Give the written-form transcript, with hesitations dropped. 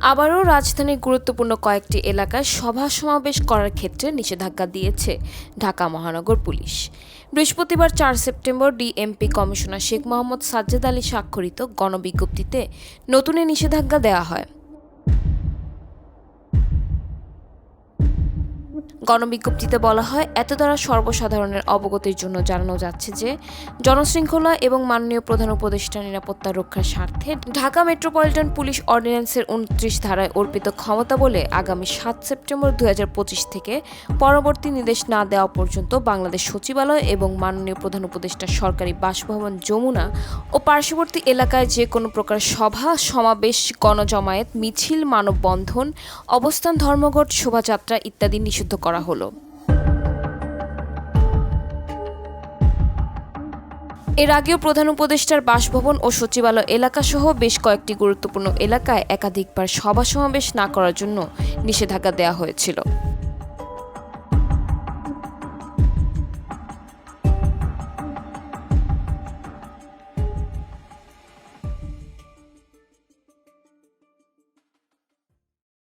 আবারও রাজধানীর গুরুত্বপূর্ণ কয়েকটি এলাকায় সভা সমাবেশ করার ক্ষেত্রে নিষেধাজ্ঞা দিয়েছে ঢাকা মহানগর পুলিশ। বৃহস্পতিবার ৪ September DMP commissioner Sheikh Mohammad Sajjad Ali স্বাক্ষরিত গণবিজ্ঞপ্তিতে নতুন এ নিষেধাজ্ঞা দেওয়া হয়। গণবিজ্ঞপ্তিতে বলা হয়, এত দ্বারা সর্বসাধারণের অবগতির জন্য জানানো যাচ্ছে যে জনশৃঙ্খলা এবং মাননীয় প্রধান উপদেষ্টার নিরাপত্তা রক্ষার স্বার্থে ঢাকা মেট্রোপলিটন পুলিশ অর্ডিন্যান্সের ২৯ ধারায় অর্পিত ক্ষমতা বলে আগামী ৭ সেপ্টেম্বর ২০২৫ থেকে পরবর্তী নির্দেশ না দেওয়া পর্যন্ত বাংলাদেশ সচিবালয় এবং মাননীয় প্রধান উপদেষ্টার সরকারি বাসভবন যমুনা ও পার্শ্ববর্তী এলাকায় যে কোনো প্রকার সভা সমাবেশ, গণজমায়েত, মিছিল, মানববন্ধন, অবস্থান, ধর্মঘট, শোভাযাত্রা ইত্যাদি নিষিদ্ধ করা হলো। এর আগেও প্রধান উপদেষ্টার বাসভবন ও সচিবালয় এলাকাসহ বেশ কয়েকটি গুরুত্বপূর্ণ এলাকায় একাধিকবার সভা সমাবেশ না করার জন্য নিষেধাজ্ঞা দেওয়া হয়েছিল।